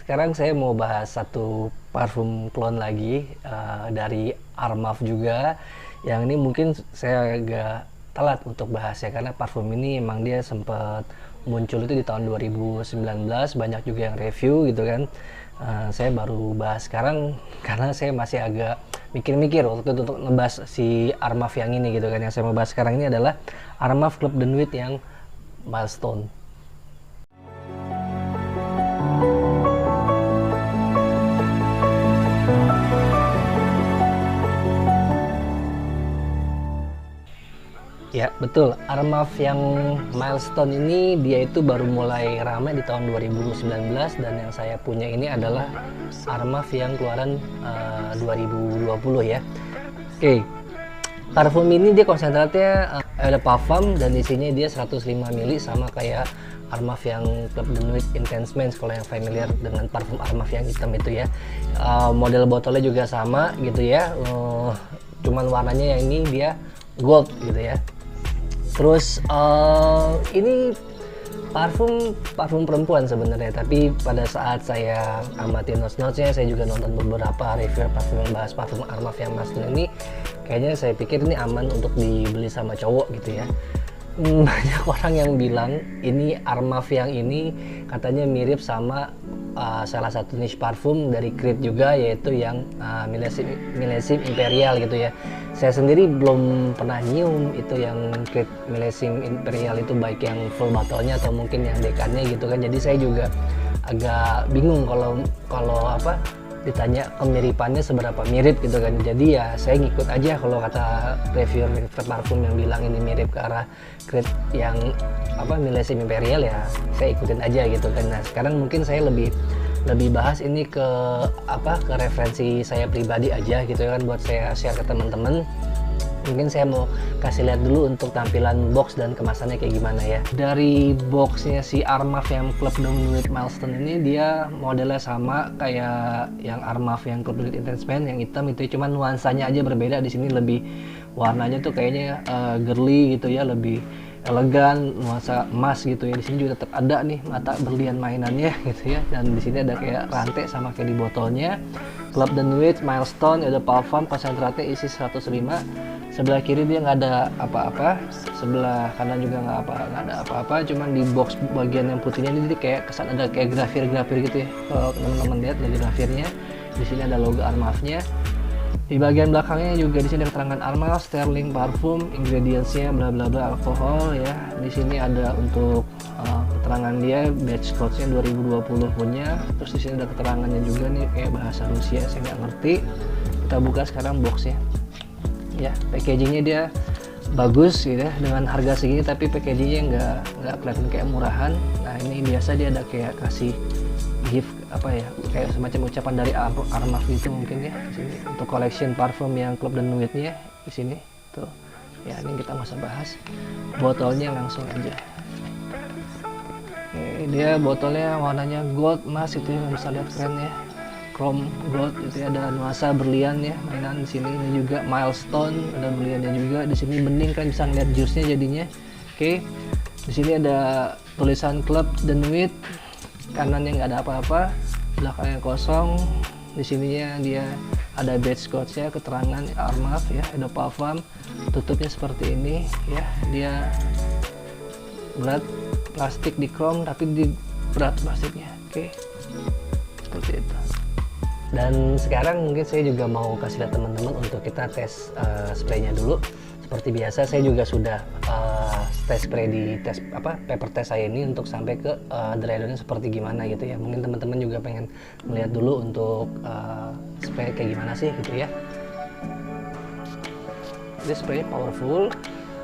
sekarang saya mau bahas satu parfum clone lagi dari Armaf juga. Yang ini mungkin saya agak telat untuk bahas ya, karena parfum ini emang dia sempat muncul itu di tahun 2019, banyak juga yang review gitu kan. Saya baru bahas sekarang karena saya masih agak mikir-mikir waktu itu untuk ngebahas si Armaf yang ini gitu kan. Yang saya mau bahas sekarang ini adalah Armaf Club de Nuit yang Milestone. Ya betul, Armaf yang Milestone ini dia itu baru mulai ramai di tahun 2019, dan yang saya punya ini adalah Armaf yang keluaran 2020 ya. Oke, parfum ini dia konsentratnya ada parfum dan isinya dia 105 ml, sama kayak Armaf yang Club de Nuit Intense Men's kalau yang familiar dengan parfum Armaf yang hitam itu ya. Model botolnya juga sama gitu ya, cuman warnanya yang ini dia gold gitu ya. Terus ini parfum perempuan sebenarnya, tapi pada saat saya amati notes-notesnya, saya juga nonton beberapa review parfum yang bahas parfum Armaf yang Milestone ini, kayaknya saya pikir ini aman untuk dibeli sama cowok gitu ya. Banyak orang yang bilang ini Armaf yang ini katanya mirip sama salah satu niche parfum dari Creed juga, yaitu yang Millésime Imperial gitu ya. Saya sendiri belum pernah nyium itu yang Creed Millésime Imperial itu, baik yang full botolnya atau mungkin yang dekannya gitu kan. Jadi saya juga agak bingung kalau ditanya kemiripannya seberapa mirip gitu kan. Jadi ya saya ngikut aja kalau kata reviewer parfum yang bilang ini mirip ke arah Creed yang Millésime Imperial, ya saya ikutin aja gitu kan. Nah sekarang mungkin saya lebih bahas ini ke referensi saya pribadi aja gitu kan, buat saya share ke teman-teman. Mungkin saya mau kasih lihat dulu untuk tampilan box dan kemasannya kayak gimana ya. Dari boxnya si Armaf yang Club de Nuit Milestone ini, dia modelnya sama kayak yang Armaf yang Club de Nuit Intense Men yang hitam itu, cuman nuansanya aja berbeda. Di sini lebih warnanya tuh kayaknya girly gitu ya, lebih elegan, nuansa emas gitu ya. Di sini juga tetap ada nih mata berlian mainannya gitu ya, dan di sini ada kayak rantai sama kayak di botolnya. Club de Nuit Milestone, ada parfum konsentratnya isi 105. Sebelah kiri dia nggak ada apa-apa, sebelah kanan juga nggak ada apa-apa, cuman di box bagian yang putihnya ini kayak kesan ada kayak grafir gitu ya. Kalau teman-teman lihat dari grafirnya, di sini ada logo Armafnya. Di bagian belakangnya juga di sini ada keterangan Armaf, sterling parfum, ingredientsnya bla bla bla, alkohol ya. Di sini ada untuk keterangan dia, batch code-nya 2020 punya. Terus di sini ada keterangannya juga nih kayak bahasa Rusia, saya nggak ngerti. Kita buka sekarang boxnya. Ya, packagingnya dia bagus gitu ya, dengan harga segini tapi packagingnya nggak kelihatan kayak murahan. Nah ini biasa dia ada kayak kasih gift kayak semacam ucapan dari Armaf gitu mungkin ya di sini, untuk collection parfum yang Club de Nuitnya di sini tuh ya. Ini kita nggak usah bahas, botolnya langsung aja. Oke, dia botolnya warnanya gold emas itu ya, bisa lihat keren ya, chrome gold itu ya, ada nuansa berlian ya mainan di sini. Ini juga Milestone, ada berliannya juga. Di sini bening kan, bisa lihat jusnya jadinya. Oke, di sini ada tulisan Club de Nuit, kanannya nggak ada apa-apa, belakangnya kosong. Di sininya dia ada badge code-nya, keterangan Armaf ya, ada parfum, tutupnya seperti ini ya. Dia berat plastik di chrome tapi di berat plastiknya. Oke, seperti itu. Dan sekarang mungkin saya juga mau kasih lihat teman-teman untuk kita tes spraynya dulu. Seperti biasa saya juga sudah tes spray di paper test saya ini untuk sampai ke dry down-nya seperti gimana gitu ya. Mungkin teman-teman juga pengen melihat dulu untuk spray kayak gimana sih gitu ya. Ini spray powerful,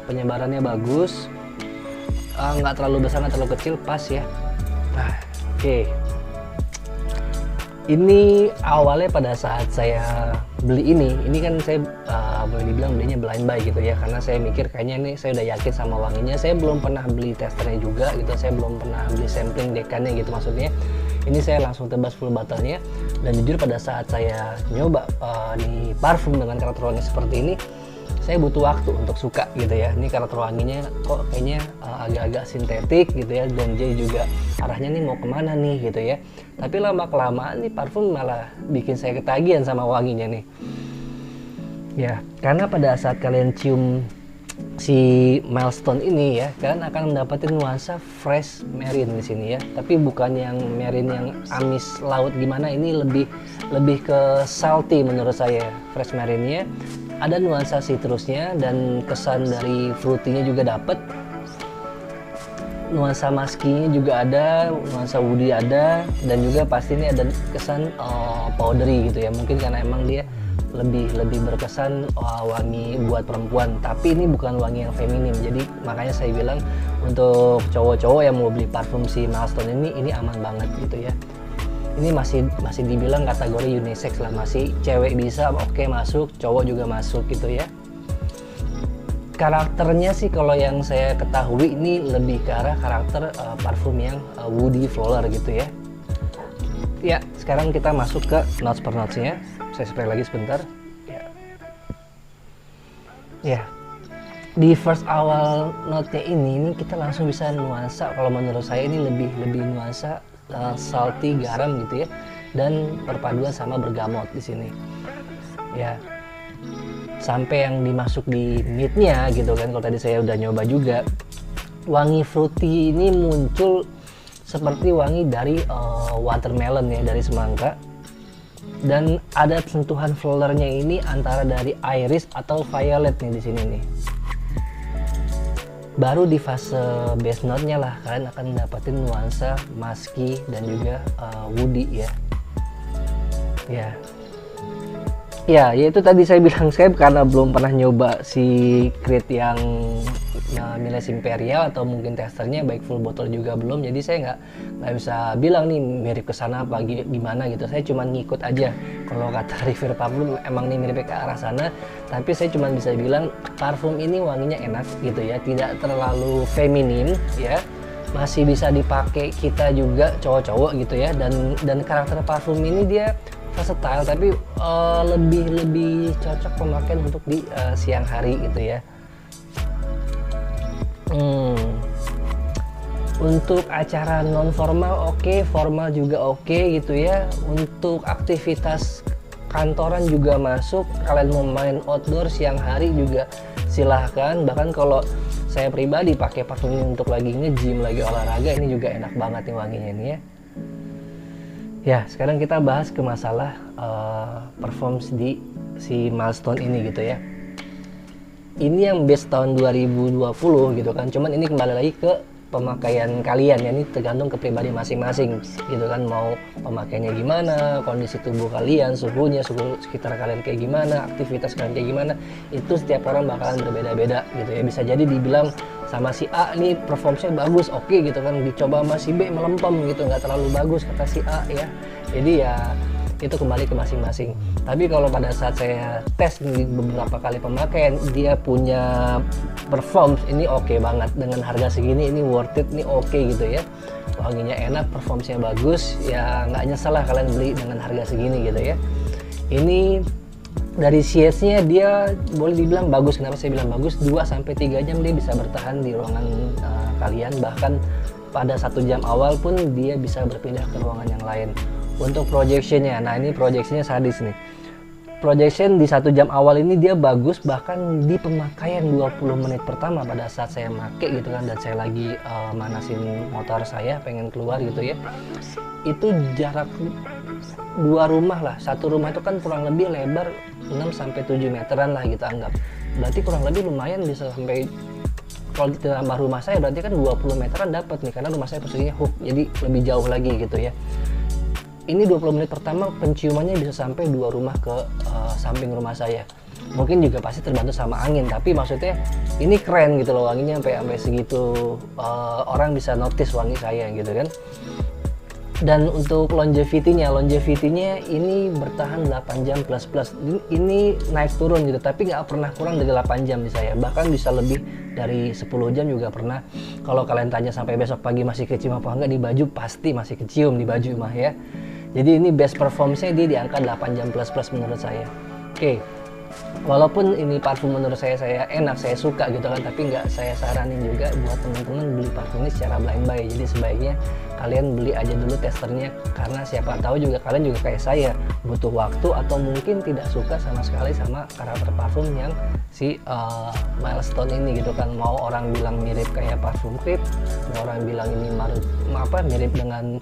penyebarannya bagus, nggak terlalu besar nggak terlalu kecil, pas ya. Nah oke. Ini awalnya pada saat saya beli ini kan saya boleh dibilang belinya blind buy gitu ya, karena saya mikir kayaknya ini saya udah yakin sama wanginya. Saya belum pernah beli testernya juga gitu, saya belum pernah beli sampling dekannya gitu maksudnya. Ini saya langsung tebas full botolnya, dan jujur pada saat saya nyoba di parfum dengan karakter wangi seperti ini, saya butuh waktu untuk suka gitu ya. Ini karakter wanginya kok kayaknya agak-agak sintetik gitu ya, dan dia juga arahnya nih mau kemana nih gitu ya. Tapi lama kelamaan nih parfum malah bikin saya ketagihan sama wanginya nih. Ya, karena pada saat kalian cium si Milestone ini ya, kalian akan mendapatkan nuansa fresh marine di sini ya. Tapi bukan yang marine yang amis laut gimana, ini lebih ke salty menurut saya. Fresh marine-nya ada nuansa citrusnya dan kesan dari fruity-nya juga dapet. Nuansa musky-nya juga ada, nuansa woody ada, dan juga pasti ini ada kesan powdery gitu ya. Mungkin karena emang dia lebih berkesan wangi buat perempuan, tapi ini bukan wangi yang feminim. Jadi makanya saya bilang untuk cowok-cowok yang mau beli parfum si Milestone ini aman banget gitu ya. Ini masih dibilang kategori unisex lah, masih cewek bisa oke masuk, cowok juga masuk gitu ya. Karakternya sih kalau yang saya ketahui ini lebih ke arah karakter parfum yang woody flower gitu ya. Ya, sekarang kita masuk ke notes per notesnya. Saya spray lagi sebentar. Ya, di first awal note-nya ini kita langsung bisa nuansa. Kalau menurut saya ini lebih nuansa salty, garam gitu ya, dan perpaduan sama bergamot di sini. Ya, sampai yang dimasuk di mid-nya gitu kan. Kalau tadi saya udah nyoba juga, wangi fruity ini muncul seperti wangi dari watermelon ya, dari semangka. Dan ada sentuhan flowernya ini antara dari iris atau violet nih di sini nih. Baru di fase base note-nya lah kalian akan dapetin nuansa musky dan juga woody ya. Ya itu tadi saya bilang, saya karena belum pernah nyoba si Creed yang Miles Imperial atau mungkin testernya baik full bottle juga belum, jadi saya nggak bisa bilang nih mirip kesana apa gimana gitu. Saya cuma ngikut aja, kalau kata reviewer parfum emang nih mirip ke arah sana, tapi saya cuma bisa bilang parfum ini wanginya enak gitu ya, tidak terlalu feminim ya, masih bisa dipakai kita juga cowok-cowok gitu ya, dan karakter parfum ini dia versatile, tapi lebih cocok pemakaian untuk di siang hari gitu ya. Untuk acara non formal oke, formal juga oke gitu ya. Untuk aktivitas kantoran juga masuk, kalian mau main outdoor siang hari juga silahkan. Bahkan kalau saya pribadi pakai parfum ini untuk lagi nge-gym, lagi olahraga, ini juga enak banget nih wanginya ini ya. Ya, sekarang kita bahas ke masalah performance di si Milestone ini gitu ya. Ini yang base tahun 2020 gitu kan, cuman ini kembali lagi ke pemakaian kalian ya, ini tergantung ke pribadi masing-masing gitu kan, mau pemakainya gimana, kondisi tubuh kalian, suhu sekitar kalian kayak gimana, aktivitas kalian kayak gimana, itu setiap orang bakalan berbeda-beda gitu ya. Bisa jadi dibilang sama si A nih performanya bagus, oke gitu kan, dicoba sama si B melempem gitu, nggak terlalu bagus kata si A ya. Jadi ya itu kembali ke masing-masing. Tapi kalau pada saat saya tes di beberapa kali pemakaian, dia punya perform ini oke banget, dengan harga segini ini worth it, ini oke gitu ya, wanginya enak, performnya bagus ya, nggak nyesel lah kalian beli dengan harga segini gitu ya. Ini dari shades-nya dia boleh dibilang bagus. Kenapa saya bilang bagus? 2-3 jam dia bisa bertahan di ruangan kalian, bahkan pada 1 jam awal pun dia bisa berpindah ke ruangan yang lain. Untuk projectionnya, nah ini projectionnya sadis nih. Projection di 1 jam awal ini dia bagus, bahkan di pemakaian 20 menit pertama pada saat saya pakai gitu kan, dan saya lagi manasin motor saya pengen keluar gitu ya, itu jarak 2 rumah lah, 1 rumah itu kan kurang lebih lebar 6-7 meteran lah gitu anggap, berarti kurang lebih lumayan bisa sampai, kalau ditambah rumah saya berarti kan 20 meteran dapat nih, karena rumah saya posisinya hook, jadi lebih jauh lagi gitu ya. Ini 20 menit pertama penciumannya bisa sampai 2 rumah ke samping rumah saya. Mungkin juga pasti terbantu sama angin, tapi maksudnya ini keren gitu loh wanginya, sampai segitu orang bisa notice wangi saya gitu kan. Dan untuk longevity-nya ini bertahan 8 jam plus. Ini naik turun gitu, tapi nggak pernah kurang dari 8 jam di saya. Bahkan bisa lebih dari 10 jam juga pernah. Kalau kalian tanya sampai besok pagi masih kecium apa enggak di baju, pasti masih kecium di baju mah ya. Jadi ini best performance-nya dia di angka 8 jam plus menurut saya. Oke. Walaupun ini parfum menurut saya enak, saya suka gitu kan, tapi nggak saya saranin juga buat teman-teman beli parfum ini secara blind buy. Jadi sebaiknya kalian beli aja dulu testernya, karena siapa tahu juga kalian juga kayak saya butuh waktu atau mungkin tidak suka sama sekali sama karakter parfum yang si Milestone ini gitu kan. Mau orang bilang mirip kayak parfum Creed, mau orang bilang ini mirip dengan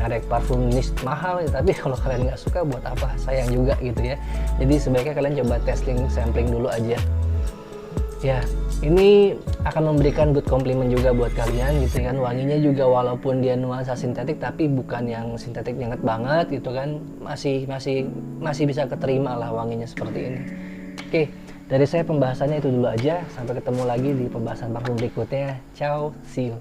merek parfum niche mahal ya, tapi kalau kalian nggak suka buat apa, sayang juga gitu ya. Jadi sebaiknya kalian coba testing, sampling dulu aja ya. Ini akan memberikan good compliment juga buat kalian gitu kan. Wanginya juga walaupun dia nuansa sintetik, tapi bukan yang sintetik banget banget gitu kan, masih bisa keterima lah wanginya seperti ini. Oke, dari saya pembahasannya itu dulu aja, sampai ketemu lagi di pembahasan parfum berikutnya. Ciao, see you.